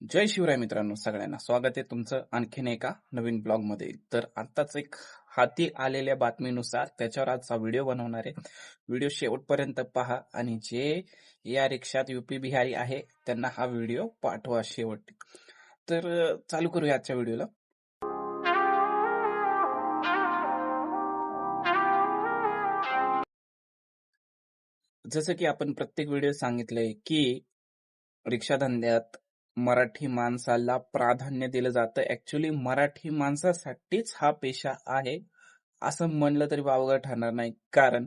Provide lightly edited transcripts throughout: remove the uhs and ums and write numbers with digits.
जय शिवराय मित्रांनो, सगळ्यांना स्वागत आहे तुमचं आणखीन एका नवीन ब्लॉग मध्ये. तर आताच एक हाती आलेल्या बातमीनुसार त्याच्यावर आजचा व्हिडिओ बनवणार आहे. व्हिडिओ शेवटपर्यंत पहा आणि जे या रिक्षात युपी बिहारी आहे त्यांना हा व्हिडिओ पाठवा शेवट. तर चालू करूया आजच्या व्हिडिओला. जसं की आपण प्रत्येक व्हिडिओ सांगितलंय की रिक्षा धंद्यात मराठी माणसाला प्राधान्य दिलं जातं. ऍक्च्युली मराठी माणसासाठीच हा पेशा आहे असं म्हणलं तरी वावगं ठरणार नाही. कारण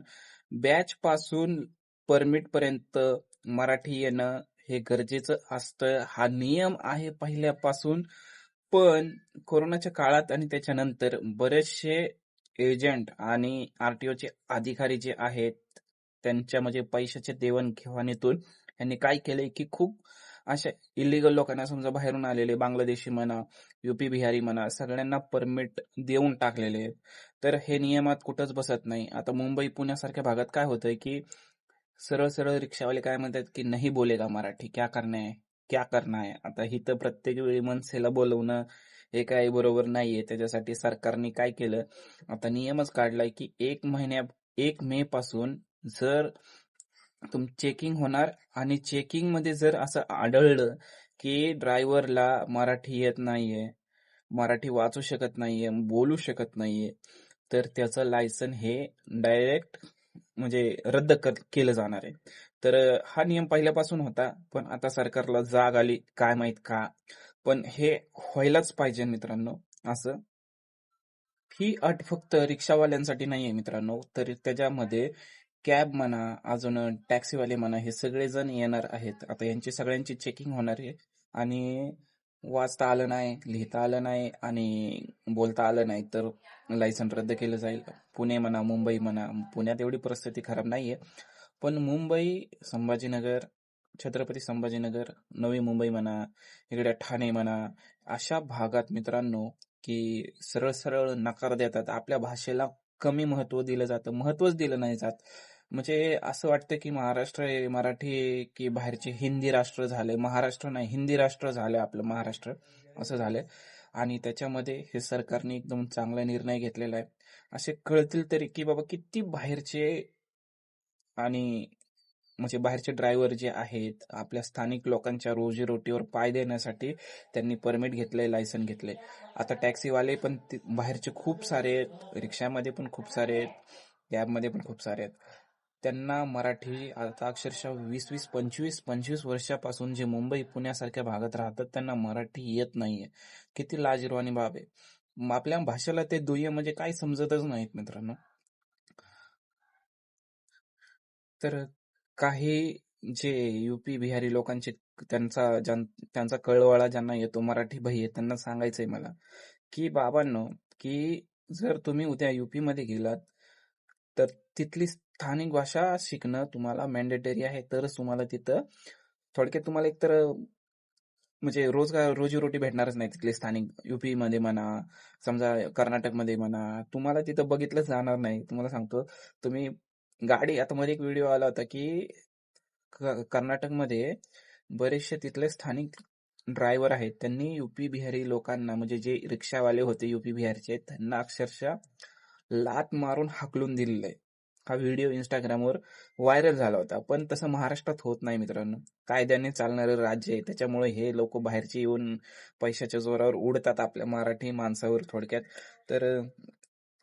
बॅच पासून परमिट पर्यंत मराठी येणं हे गरजेचं असतं. हा नियम आहे पहिल्यापासून. पण कोरोनाच्या काळात आणि त्याच्यानंतर बरेचसे एजंट आणि आरटीओचे अधिकारी जे आहेत त्यांच्या म्हणजे पैशाच्या देवाणघेवाणीतून यांनी काय केलंय की खूप अशा इलिगल लोकांना, समजा बाहेरून आलेले बांगलादेशी म्हणा, युपी बिहारी म्हणा, सगळ्यांना परमिट देऊन टाकलेले आहेत. तर हे नियमात कुठंच बसत नाही. आता मुंबई पुण्यासारख्या भागात काय होतंय की सरळ सरळ रिक्षावाले काय म्हणतात की नाही बोलेगा मराठी, क्या करना है, क्या करना है. आता ही तर प्रत्येक वेळी मनसेला बोलवणं हे काही बरोबर नाहीये. त्याच्यासाठी सरकारने काय केलं, आता नियमच काढलाय की 1 मे पासून जर चेकिंग होणार आणि चेकिंग मध्ये जर असं आढळलं की ड्रायव्हरला मराठी येत नाहीये, मराठी वाचू शकत नाहीये, बोलू शकत नाहीये, तर त्याचं लायसन हे डायरेक्ट म्हणजे केलं जाणार आहे. तर हा नियम पहिल्यापासून होता, पण आता सरकारला जाग आली काय माहित का. पण हे व्हायलाच पाहिजे मित्रांनो. असं ही अट फक्त रिक्षावाल्यांसाठी नाहीये मित्रांनो, तर त्याच्यामध्ये कॅब म्हणा, अजून टॅक्सीवाले म्हणा, हे सगळेजण येणार आहेत. आता यांची सगळ्यांची चेकिंग होणार आहे आणि वाचता आलं नाही, लिहिता आलं नाही आणि बोलता आलं नाही तर लायसन रद्द केलं जाईल. पुणे म्हणा, मुंबई म्हणा, पुण्यात एवढी परिस्थिती खराब नाहीये, पण मुंबई, संभाजीनगर, छत्रपती संभाजीनगर, नवी मुंबई म्हणा, इकडे ठाणे म्हणा, अशा भागात मित्रांनो की सरळ सरळ नकार देतात. आपल्या भाषेला कमी महत्व दिलं जातं, महत्वच दिलं नाही जात. म्हणजे असं वाटतं की महाराष्ट्र हे मराठी की बाहेरचे हिंदी राष्ट्र झाले. महाराष्ट्र नाही, हिंदी राष्ट्र झालं आपलं महाराष्ट्र, असं झालंय. आणि त्याच्यामध्ये हे सरकारने एकदम चांगला निर्णय घेतलेला आहे. असे कळतील तरी की बाबा किती बाहेरचे आणि म्हणजे बाहेरचे ड्रायव्हर जे आहेत आपल्या स्थानिक लोकांच्या रोजीरोटीवर पाय देण्यासाठी त्यांनी परमिट घेतलंय, लायसन घेतलंय. आता टॅक्सीवाले पण बाहेरचे खूप सारे आहेत, रिक्षामध्ये पण खूप सारे आहेत, कॅबमध्ये पण खूप सारे आहेत. त्यांना मराठी आता अक्षरशः 20-20, 25-25 वर्षापासून जे मुंबई पुण्यासारख्या भागात राहतात त्यांना मराठी येत नाहीये. किती लाजिरवाणी बाब आहे. आपल्या भाषेला ते दुय्यम म्हणजे काही समजतच नाहीत मित्रांनो. तर काही जे युपी बिहारी लोकांचे त्यांचा कळवाळा ज्यांना येतो, मराठी भाई आहे, त्यांना सांगायचंय मला की बाबांनो, की जर तुम्ही उद्या युपी मध्ये गेलात तर तिथली स्थानिक भाषा शिकणं तुम्हाला मॅन्डेटरी आहे. तरच तुम्हाला तिथं थोडक्यात तुम्हाला एकतर म्हणजे रोजगार रोजीरोटी भेटणारच नाही. तिथले स्थानिक युपी मध्ये म्हणा, समजा कर्नाटक मध्ये म्हणा, तुम्हाला तिथं बघितलंच जाणार नाही. तुम्हाला सांगतो, तुम्ही गाडी, आता मध्ये एक व्हिडिओ आला होता की कर्नाटकमध्ये बरेचसे तिथले स्थानिक ड्रायव्हर आहेत, त्यांनी युपी बिहारी लोकांना, म्हणजे जे रिक्षावाले होते युपी बिहारचे, त्यांना अक्षरशः लात मारून हाकलून दिलेलं आहे. हा व्हिडिओ इंस्टाग्रामवर व्हायरल झाला होता. पण तसं महाराष्ट्रात होत नाही मित्रांनो. कायद्याने चालणारं राज्य आहे, त्याच्यामुळे हे लोक बाहेरचे येऊन पैशाच्या जोरावर उडतात आपल्या मराठी माणसावर थोडक्यात. तर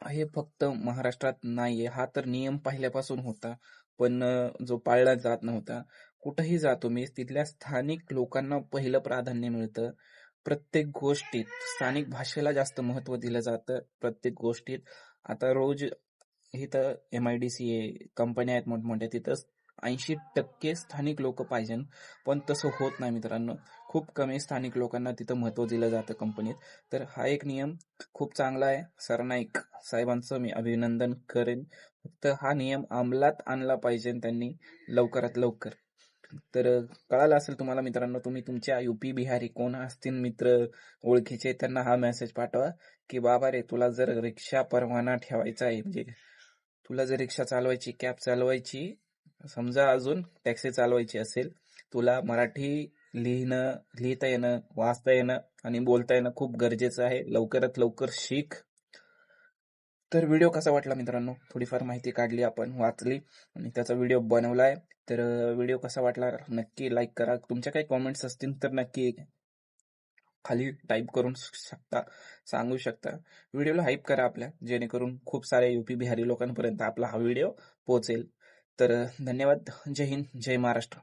हे फक्त महाराष्ट्रात नाहीये, हा तर नियम पहिल्यापासून होता, पण जो पाळला जात नव्हता. कुठेही जा तुम्ही, तिथल्या स्थानिक लोकांना पहिलं प्राधान्य मिळतं प्रत्येक गोष्टीत. स्थानिक भाषेला जास्त महत्व दिलं जातं प्रत्येक गोष्टीत. आता रोज इथं MIDC आहे, कंपन्या आहेत मोठमोठ्या, तिथं 80% स्थानिक लोक पाहिजे, पण तसं होत नाही मित्रांनो. खूप कमी स्थानिक लोकांना तिथं महत्व दिलं जातं कंपनीत. तर हा एक नियम खूप चांगला आहे. सरनाईक साहेबांचं मी अभिनंदन करेन. फक्त हा नियम अंमलात आणला पाहिजे त्यांनी लवकरात लवकर. तर कळालं असेल तुम्हाला मित्रांनो. तुम्ही तुमच्या युपी बिहारी कोण असतील मित्र ओळखीचे, त्यांना हा मेसेज पाठवा की बाबा रे, तुला जर रिक्षा परवाना ठेवायचा आहे, म्हणजे तुला जर रिक्षा चालवायची, कॅब चालवायची, समजा अजून टॅक्सी चालवायची असेल, तुला मराठी लिहिता येणं, वाचता येणं आणि बोलता येणं खूप गरजेचं आहे. लवकरात लवकर शिक. तर व्हिडिओ कसा वाटला मित्रांनो? थोडीफार माहिती काढली आपण, वाचली आणि त्याचा व्हिडिओ बनवलाय. तर व्हिडिओ कसा वाटला नक्की लाईक करा. तुमच्या काही कमेंट्स असतील तर नक्की खाली टाईप करून सांगू शकता. व्हिडिओला हाईप करा आपल्या, जेणेकरून खूप साऱ्या यूपी बिहारी लोकांपर्यंत आपला हा व्हिडिओ पोहोचेल. तर धन्यवाद. जय हिंद, जय महाराष्ट्र.